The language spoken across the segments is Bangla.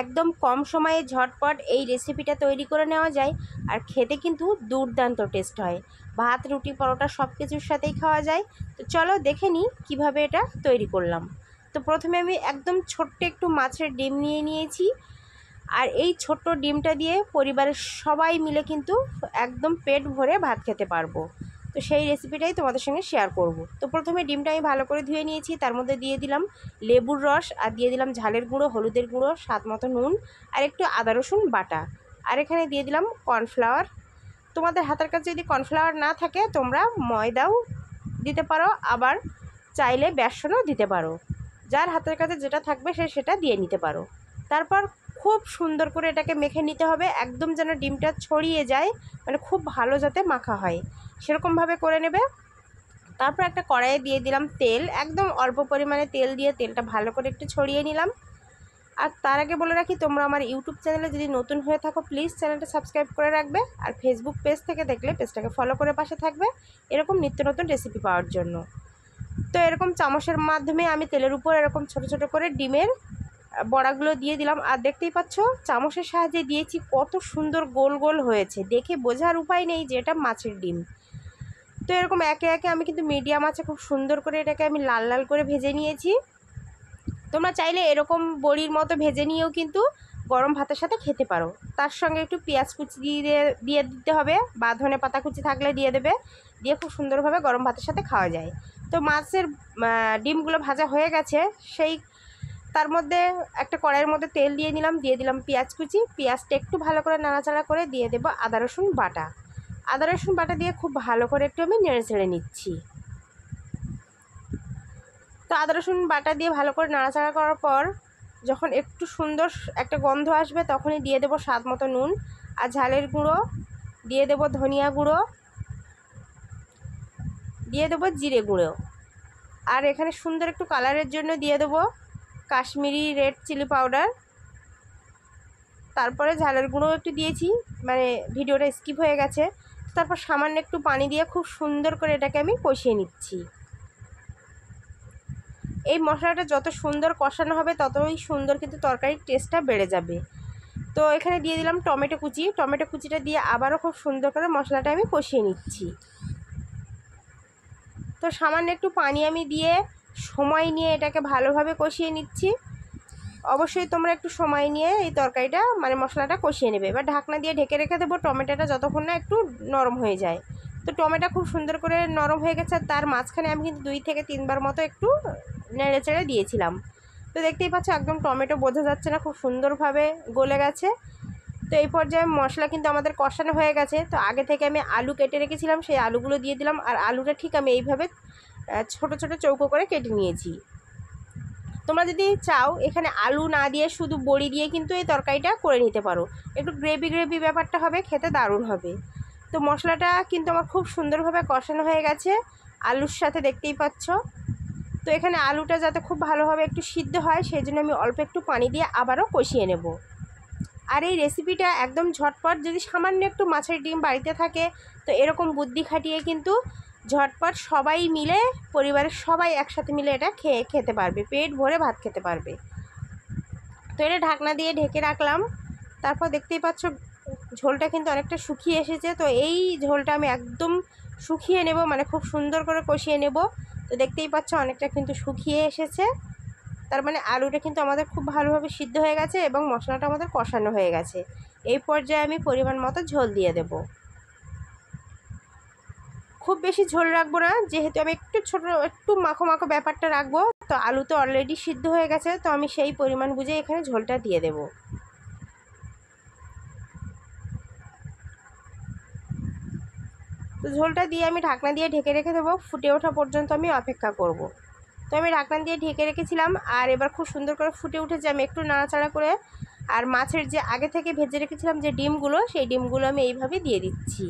একদম কম সময়ে ঝটপট এই রেসিপিটা তৈরি করে নেওয়া যায়, আর খেতে কিন্তু দুর্দান্ত টেস্ট হয়। ভাত, রুটি, পরোটা সব কিছুর সাথেই খাওয়া যায়। তো চলো দেখে নিই কীভাবে এটা তৈরি করলাম। তো প্রথমে আমি একদম ছোট্ট একটু মাছের ডিম নিয়ে নিয়েছি, আর এই ছোট্ট ডিমটা দিয়ে পরিবারের সবাই মিলে কিন্তু একদম পেট ভরে ভাত খেতে পারবো। তো সেই রেসিপিটাই তোমাদের সঙ্গে শেয়ার করব। তো প্রথমে ডিমটা আমি ভালো করে ধুয়ে নিয়েছি, তার মধ্যে দিয়ে দিলাম লেবুর রস, আর দিয়ে দিলাম ঝালের গুঁড়ো, হলুদের গুঁড়ো, স্বাদ মতো নুন, আর একটু আদা রসুন বাটা, আর এখানে দিয়ে দিলাম কর্নফ্লাওয়ার। তোমাদের হাতের কাছে যদি কর্নফ্লাওয়ার না থাকে তোমরা ময়দাও দিতে পারো, আবার চাইলে বেসনও দিতে পারো। যার হাতের কাছে যেটা থাকবে সেটা দিয়ে নিতে পারো। তারপর খুব সুন্দর করে এটাকে মেখে নিতে হবে, একদম যেন ডিমটা ছড়িয়ে যায়, মানে খুব ভালো যাতে মাখা হয় সেরকমভাবে করে নেবে। তারপর একটা কড়াইয়ে দিয়ে দিলাম তেল, একদম অল্প পরিমাণে তেল দিয়ে তেলটা ভালো করে একটু ছড়িয়ে নিলাম। আর তার আগে বলে রাখি, তোমরা আমার ইউটিউব চ্যানেলে যদি নতুন হয়ে থাকো প্লিজ চ্যানেলটা সাবস্ক্রাইব করে রাখবে, আর ফেসবুক পেজ থেকে দেখলে পেজটাকে ফলো করে পাশে থাকবে এরকম নিত্য নতুন রেসিপি পাওয়ার জন্য। তো এরকম চামচের মাধ্যমে আমি তেলের উপর এরকম ছোট ছোট করে ডিমের বড়াগুলো দিয়ে দিলাম, আর দেখতেই পাচ্ছ চামচের সাহায্যে দিয়েছি কত সুন্দর গোল গোল হয়েছে, দেখে বোঝার উপায় নেই যে এটা মাছের ডিম। তো এরকম একে একে আমি কিন্তু মিডিয়াম আছে খুব সুন্দর করে এটাকে আমি লাল লাল করে ভেজে নিয়েছি। তোমরা চাইলে এরকম বড়ির মতো ভেজে নিয়েও কিন্তু গরম ভাতের সাথে খেতে পারো। তার সঙ্গে একটু পেঁয়াজ কুচি দিয়ে দিতে হবে, বা ধনে পাতা কুচি থাকলে দিয়ে দেবে, দিয়ে খুব সুন্দরভাবে গরম ভাতের সাথে খাওয়া যায়। তো মাছের ডিমগুলো ভাজা হয়ে গেছে, সেই তার মধ্যে একটা কড়াইয়ের মধ্যে তেল দিয়ে নিলাম, দিয়ে দিলাম পেঁয়াজ কুচি, পেঁয়াজটা একটু ভালো করে নাড়াচাড়া করে দিয়ে দেবো আদা রসুন বাটা। আদা রসুন বাটা দিয়ে খুব ভালো করে একটু আমি নেড়ে চেড়ে নিচ্ছি। তো আদা রসুন বাটা দিয়ে ভালো করে নাড়াচাড়া করার পর যখন একটু সুন্দর একটা গন্ধ আসবে তখনই দিয়ে দেবো স্বাদ মতো নুন, আর ঝালের গুঁড়ো দিয়ে দেবো, ধনিয়া গুঁড়ো দিয়ে দেবো, জিরে গুঁড়ো, আর এখানে সুন্দর একটু কালারের জন্য দিয়ে দেবো কাশ্মীরি রেড চিলি পাউডার। তারপরে ঝালের গুঁড়ো একটু দিয়েছি, মানে ভিডিওটা স্কিপ হয়ে গেছে। তারপর সামান্য একটু পানি দিয়ে খুব সুন্দর করে এটাকে আমি কষিয়ে নিচ্ছি। এই মশলাটা যত সুন্দর কষানো হবে ততই সুন্দর কিন্তু তরকারির টেস্টটা বেড়ে যাবে। তো এখানে দিয়ে দিলাম টমেটো কুচি, টমেটো কুচিটা দিয়ে আবারও খুব সুন্দর করে মশলাটা আমি কষিয়ে নিচ্ছি। তো সামান্য একটু পানি আমি দিয়ে সময় নিয়ে এটাকে ভালোভাবে কষিয়ে নিচ্ছি। অবশ্যই তোমরা একটু সময় নিয়ে এই তরকারিটা মানে মশলাটা কষিয়ে নেবে। এবার ঢাকনা দিয়ে ঢেকে রেখে দেবো টমেটোটা যতক্ষণ না একটু নরম হয়ে যায়। তো টমেটো খুব সুন্দর করে নরম হয়ে গেছে, তার মাঝখানে আমি কিন্তু 2 থেকে 3 বার মতো একটু নেড়ে চেড়ে দিয়েছিলাম। তো দেখতেই পাচ্ছ একদম টমেটো বোঝা যাচ্ছে না, খুব সুন্দরভাবে গলে গেছে। তো এই পর্যায়ে মশলা কিন্তু আমাদের কষানো হয়ে গেছে। তো আগে থেকে আমি আলু কেটে রেখেছিলাম, সেই আলুগুলো দিয়ে দিলাম, আর আলুটা ঠিক আমি এইভাবে ছোট ছোট চৌকো করে কেটে নিয়েছি। তোমরা যদি চাও এখানে আলু না দিয়ে শুধু বড়ি দিয়ে কিন্তু এই তরকারিটা করে নিতে পারো, একটু গ্রেভি গ্রেভি ব্যাপারটা হবে, খেতে দারুণ হবে। তো মশলাটা কিন্তু আমার খুব সুন্দরভাবে কষানো হয়ে গেছে আলুর সাথে, দেখতেই পাচ্ছ। তো এখানে আলুটা যাতে খুব ভালোভাবে একটু সিদ্ধ হয় সেই জন্য আমি অল্প একটু পানি দিয়ে আবারও কষিয়ে নেব। আর এই রেসিপিটা একদম ঝটপট, যদি সামান্য একটু মাছের ডিম বাড়িতে থাকে তো এরকম বুদ্ধি খাটিয়ে কিন্তু ঝটপট সবাই মিলে, পরিবারের সবাই একসাথে মিলে এটা খেতে পারবে, পেট ভরে ভাত খেতে পারবে। তো এটা ঢাকনা দিয়ে ঢেকে রাখলাম। তারপর দেখতেই পাচ্ছ ঝোলটা কিন্তু অনেকটা শুকিয়ে এসেছে। তো এই ঝোলটা আমি একদম শুকিয়ে নেব, মানে খুব সুন্দর করে কষিয়ে নেব। তো দেখতেই পাচ্ছ অনেকটা কিন্তু শুকিয়ে এসেছে, তার মানে আলুটা কিন্তু আমাদের খুব ভালোভাবে সিদ্ধ হয়ে গেছে এবং মশলাটা আমাদের কষানো হয়ে গেছে। এই পর্যায়ে আমি পরিমাণ মতো ঝোল দিয়ে দেব। খুব বেশি ঝোল রাখবো না, যেহেতু আমি একটু মাখো মাখো ব্যাপারটা রাখবো। তো আলু তো অলরেডি সিদ্ধ হয়ে গেছে, তো আমি সেই পরিমাণ বুঝে এখানে ঝোলটা দিয়ে দেব। তো ঝোলটা দিয়ে আমি ঢাকনা দিয়ে ঢেকে রেখে দেবো, ফুটে ওঠা পর্যন্ত আমি অপেক্ষা করব। তো আমি ঢাকনা দিয়ে ঢেকে রেখেছিলাম, আর এবার খুব সুন্দর করে ফুটে উঠেছে। আমি একটু নাড়াচাড়া করে আর মাছের যে আগে থেকে ভেজে রেখেছিলাম যে ডিমগুলো, সেই ডিমগুলো আমি এইভাবে দিয়ে দিচ্ছি।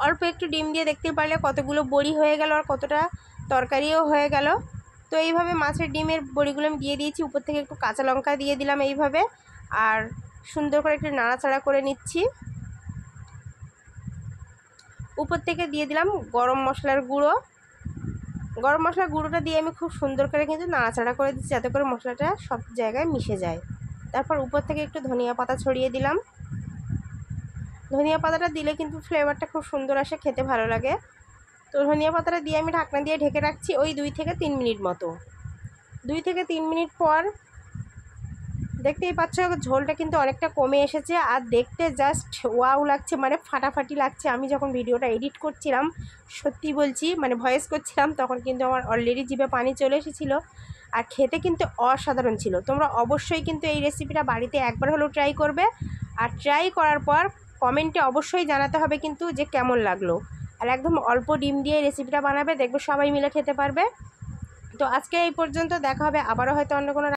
অল্প একটু ডিম দিয়ে দেখতে পারলে কতগুলো বড়ি হয়ে গেল আর কতটা তরকারিও হয়ে গেল। তো এইভাবে মাছের ডিমের বড়িগুলো আমি দিয়ে দিয়েছি, উপর থেকে একটু কাঁচা লঙ্কা দিয়ে দিলাম এইভাবে, আর সুন্দর করে একটু নাড়াচাড়া করে নিচ্ছি। উপর থেকে দিয়ে দিলাম গরম মশলার গুঁড়ো, গরম মশলা গুঁড়োটা দিয়ে আমি খুব সুন্দর করে কিন্তু নাড়াচাড়া করে দিচ্ছি যাতে করে মশলাটা সব জায়গায় মিশে যায়। তারপর উপর থেকে একটু ধনিয়া পাতা ছড়িয়ে দিলাম। ধনিয়া পাতাটা দিলে কিন্তু ফ্লেভারটা খুব সুন্দর আসে, খেতে ভালো লাগে। তো ধনিয়া পাতাটা দিয়ে আমি ঢাকনা দিয়ে ঢেকে রাখছি ওই 2 থেকে 3 মিনিট মতো। 2 থেকে 3 মিনিট পর দেখতেই পাচ্ছ ঝোলটা কিন্তু অনেকটা কমে এসেছে, আর দেখতে জাস্ট ওয়াও লাগছে, মানে ফাটাফাটি লাগছে। আমি যখন ভিডিওটা এডিট করছিলাম, সত্যি বলছি, মানে ভয়েস করছিলাম, তখন কিন্তু আমার অলরেডি জিভে পানি চলে এসেছিলো। আর খেতে কিন্তু অসাধারণ ছিল। তোমরা অবশ্যই কিন্তু এই রেসিপিটা বাড়িতে একবার হলেও ট্রাই করবে, আর ট্রাই করার পর কমেন্টে অবশ্যই জানাতে হবে কিন্তু যে কেমন লাগলো। আর একদম অল্প ডিম দিয়ে রেসিপিটা বানাবে, দেখবে সবাই মিলে খেতে পারবে। তো আজকে এই পর্যন্ত, দেখা হবে আবারও হয়তো অন্য কোনো